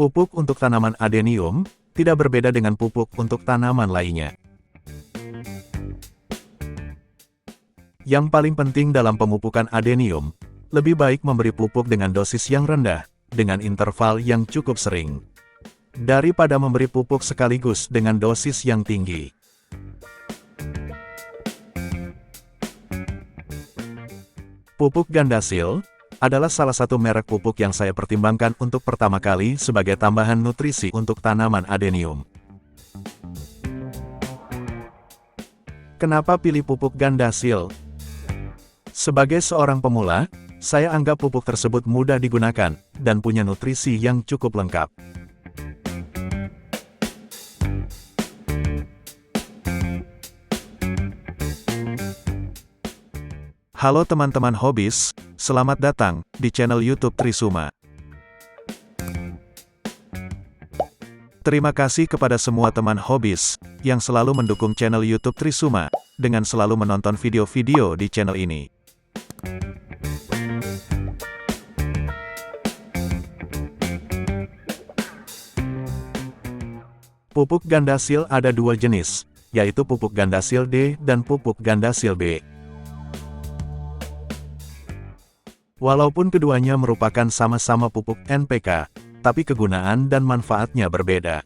Pupuk untuk tanaman adenium tidak berbeda dengan pupuk untuk tanaman lainnya. Yang paling penting dalam pemupukan adenium, lebih baik memberi pupuk dengan dosis yang rendah, dengan interval yang cukup sering, daripada memberi pupuk sekaligus dengan dosis yang tinggi. Pupuk Gandasil adalah salah satu merek pupuk yang saya pertimbangkan untuk pertama kali sebagai tambahan nutrisi untuk tanaman adenium. Kenapa pilih pupuk Gandasil? Sebagai seorang pemula, saya anggap pupuk tersebut mudah digunakan dan punya nutrisi yang cukup lengkap. Halo teman-teman hobis, selamat datang di channel YouTube Trisuma. Terima kasih kepada semua teman hobis yang selalu mendukung channel YouTube Trisuma dengan selalu menonton video-video di channel ini. Pupuk Gandasil ada dua jenis, yaitu pupuk Gandasil D dan pupuk Gandasil B. Walaupun keduanya merupakan sama-sama pupuk NPK, tapi kegunaan dan manfaatnya berbeda.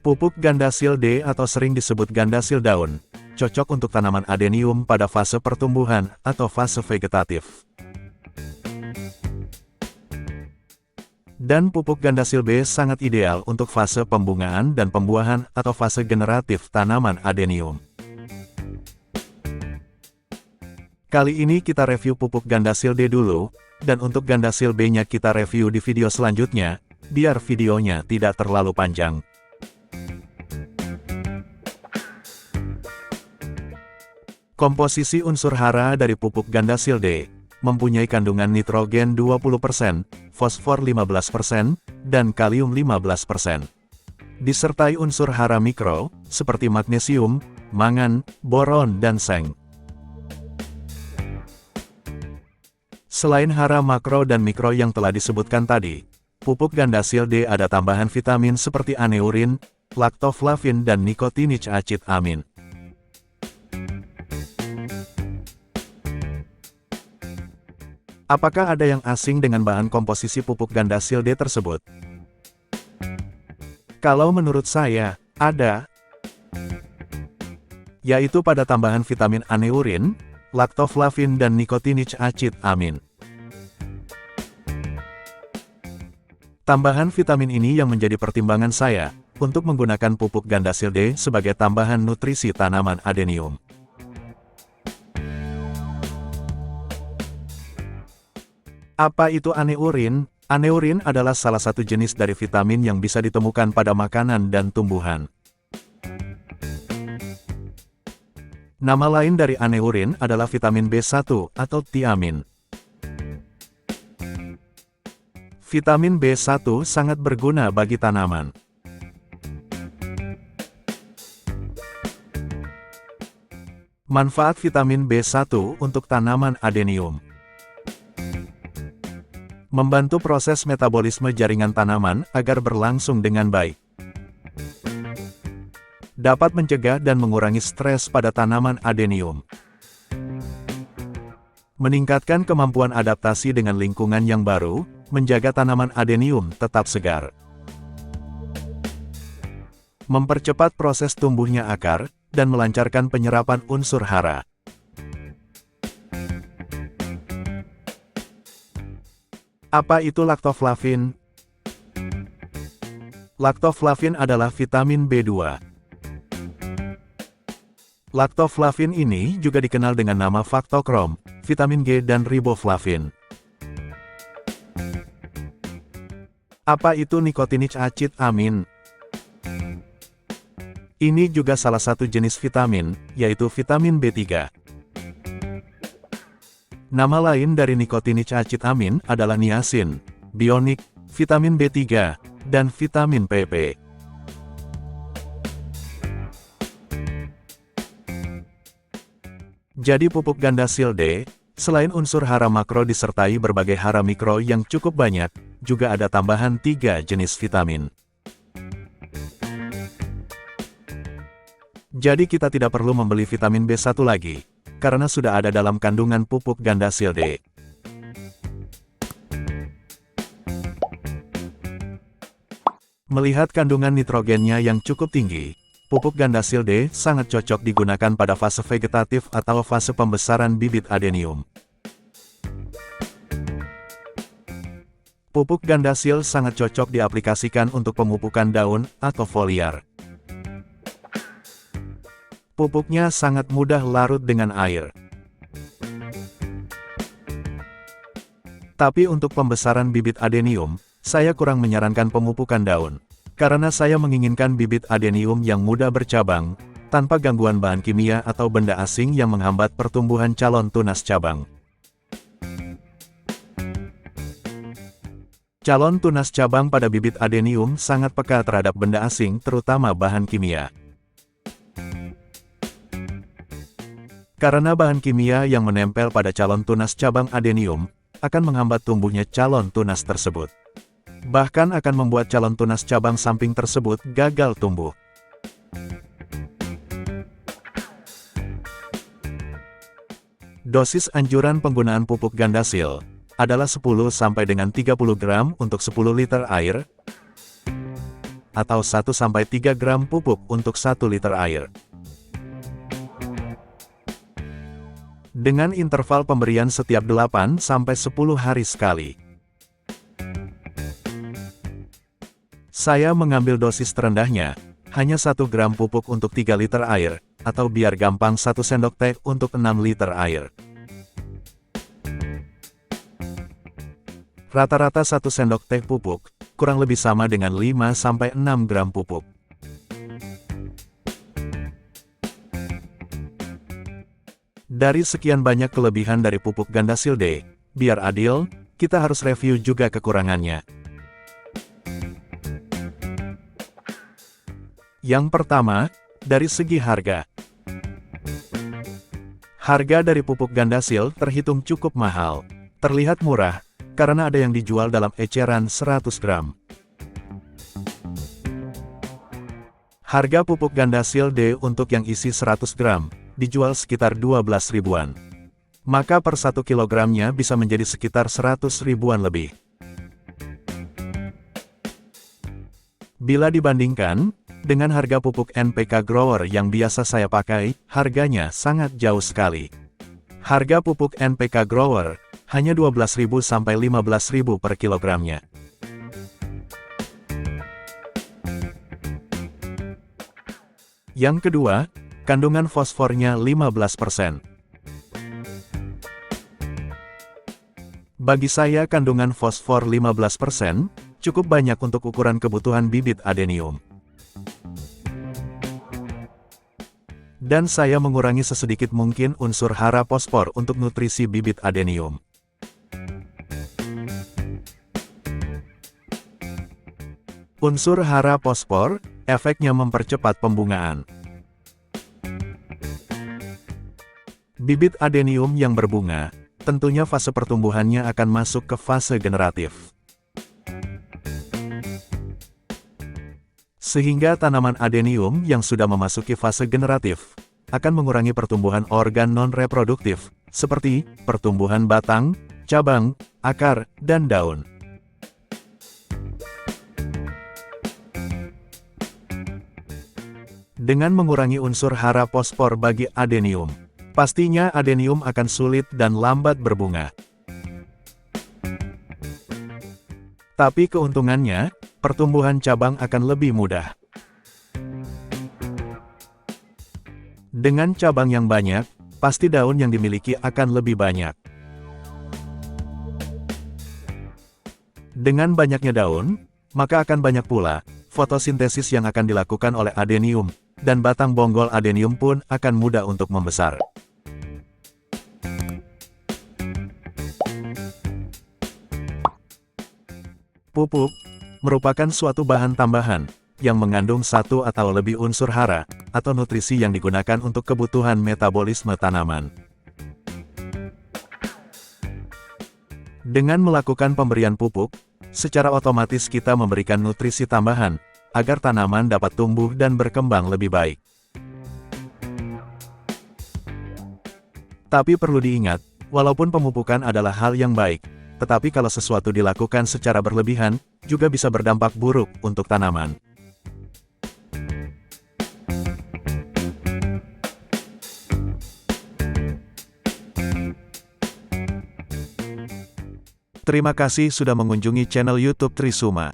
Pupuk Gandasil D atau sering disebut Gandasil daun, cocok untuk tanaman adenium pada fase pertumbuhan atau fase vegetatif. Dan pupuk Gandasil B sangat ideal untuk fase pembungaan dan pembuahan atau fase generatif tanaman adenium. Kali ini kita review pupuk Gandasil D dulu, dan untuk Gandasil B-nya kita review di video selanjutnya, biar videonya tidak terlalu panjang. Komposisi unsur hara dari pupuk Gandasil D mempunyai kandungan nitrogen 20%, fosfor 15%, dan kalium 15%. Disertai unsur hara mikro, seperti magnesium, mangan, boron dan seng. Selain hara makro dan mikro yang telah disebutkan tadi, pupuk Gandasil D ada tambahan vitamin seperti aneurin, lactoflavin dan nikotinic acid amin. Apakah ada yang asing dengan bahan komposisi pupuk Gandasil D tersebut? Kalau menurut saya, ada. Yaitu pada tambahan vitamin aneurin, lactoflavin dan nikotinic acid amin. Tambahan vitamin ini yang menjadi pertimbangan saya untuk menggunakan pupuk Gandasil D sebagai tambahan nutrisi tanaman adenium. Apa itu aneurin? Aneurin adalah salah satu jenis dari vitamin yang bisa ditemukan pada makanan dan tumbuhan. Nama lain dari aneurin adalah vitamin B1 atau thiamin. Vitamin B1 sangat berguna bagi tanaman. Manfaat vitamin B1 untuk tanaman adenium. Membantu proses metabolisme jaringan tanaman agar berlangsung dengan baik. Dapat mencegah dan mengurangi stres pada tanaman adenium. Meningkatkan kemampuan adaptasi dengan lingkungan yang baru, menjaga tanaman adenium tetap segar. Mempercepat proses tumbuhnya akar, dan melancarkan penyerapan unsur hara. Apa itu lactoflavin? Lactoflavin adalah vitamin B2. Lactoflavin ini juga dikenal dengan nama faktokrom, vitamin G dan riboflavin. Apa itu nikotinic acid amin? Ini juga salah satu jenis vitamin, yaitu vitamin B3. Nama lain dari nikotinic acid amin adalah niacin, bionik, vitamin B3, dan vitamin PP. Jadi pupuk Gandasil D Selain unsur hara makro disertai berbagai hara mikro yang cukup banyak, juga ada tambahan 3 jenis vitamin. Jadi kita tidak perlu membeli vitamin B1 lagi, karena sudah ada dalam kandungan pupuk ganda Silde. Melihat kandungan nitrogennya yang cukup tinggi, pupuk ganda Silde sangat cocok digunakan pada fase vegetatif atau fase pembesaran bibit adenium. Pupuk Gandasil sangat cocok diaplikasikan untuk pemupukan daun atau foliar. Pupuknya sangat mudah larut dengan air. Tapi untuk pembesaran bibit adenium, saya kurang menyarankan pemupukan daun. Karena saya menginginkan bibit adenium yang mudah bercabang, tanpa gangguan bahan kimia atau benda asing yang menghambat pertumbuhan calon tunas cabang. Calon tunas cabang pada bibit adenium sangat peka terhadap benda asing, terutama bahan kimia. Karena bahan kimia yang menempel pada calon tunas cabang adenium, akan menghambat tumbuhnya calon tunas tersebut. Bahkan akan membuat calon tunas cabang samping tersebut gagal tumbuh. Dosis anjuran penggunaan pupuk Gandasil adalah 10 sampai dengan 30 gram untuk 10 liter air, atau 1 sampai 3 gram pupuk untuk 1 liter air. Dengan interval pemberian setiap 8 sampai 10 hari sekali. Saya mengambil dosis terendahnya, hanya 1 gram pupuk untuk 3 liter air, atau biar gampang 1 sendok teh untuk 6 liter air. Rata-rata 1 sendok teh pupuk, kurang lebih sama dengan 5 sampai 6 gram pupuk. Dari sekian banyak kelebihan dari pupuk Gandasilde, biar adil, kita harus review juga kekurangannya. Yang pertama, dari segi harga. Harga dari pupuk Gandasil terhitung cukup mahal. Terlihat murah, karena ada yang dijual dalam eceran 100 gram. Harga pupuk Gandasilde untuk yang isi 100 gram, dijual sekitar 12 ribuan. Maka per 1 kilogramnya bisa menjadi sekitar 100 ribuan lebih. Bila dibandingkan dengan harga pupuk NPK Grower yang biasa saya pakai, harganya sangat jauh sekali. Harga pupuk NPK Grower hanya 12.000 sampai 15.000 per kilogramnya. Yang kedua, kandungan fosfornya 15%. Bagi saya kandungan fosfor 15% cukup banyak untuk ukuran kebutuhan bibit adenium. Dan saya mengurangi sesedikit mungkin unsur hara fosfor untuk nutrisi bibit adenium. Unsur hara fosfor, efeknya mempercepat pembungaan. Bibit adenium yang berbunga, tentunya fase pertumbuhannya akan masuk ke fase generatif. Sehingga tanaman adenium yang sudah memasuki fase generatif, akan mengurangi pertumbuhan organ non-reproduktif, seperti pertumbuhan batang, cabang, akar, dan daun. Dengan mengurangi unsur hara fosfor bagi adenium, pastinya adenium akan sulit dan lambat berbunga. Tapi keuntungannya, pertumbuhan cabang akan lebih mudah. Dengan cabang yang banyak, pasti daun yang dimiliki akan lebih banyak. Dengan banyaknya daun, maka akan banyak pula fotosintesis yang akan dilakukan oleh adenium, dan batang bonggol adenium pun akan mudah untuk membesar. Pupuk merupakan suatu bahan tambahan yang mengandung satu atau lebih unsur hara atau nutrisi yang digunakan untuk kebutuhan metabolisme tanaman. Dengan melakukan pemberian pupuk, secara otomatis kita memberikan nutrisi tambahan, agar tanaman dapat tumbuh dan berkembang lebih baik. Tapi perlu diingat, walaupun pemupukan adalah hal yang baik, tetapi kalau sesuatu dilakukan secara berlebihan, juga bisa berdampak buruk untuk tanaman. Terima kasih sudah mengunjungi channel YouTube Trisuma.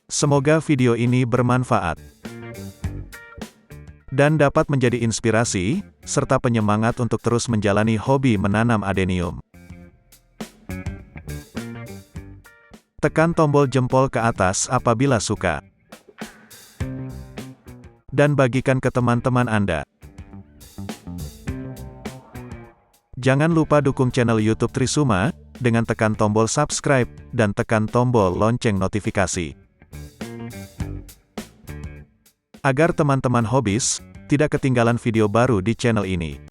Semoga video ini bermanfaat dan dapat menjadi inspirasi, serta penyemangat untuk terus menjalani hobi menanam adenium. Tekan tombol jempol ke atas apabila suka. Dan bagikan ke teman-teman Anda. Jangan lupa dukung channel YouTube Trisuma, dengan tekan tombol subscribe, dan tekan tombol lonceng notifikasi. Agar teman-teman hobis, tidak ketinggalan video baru di channel ini.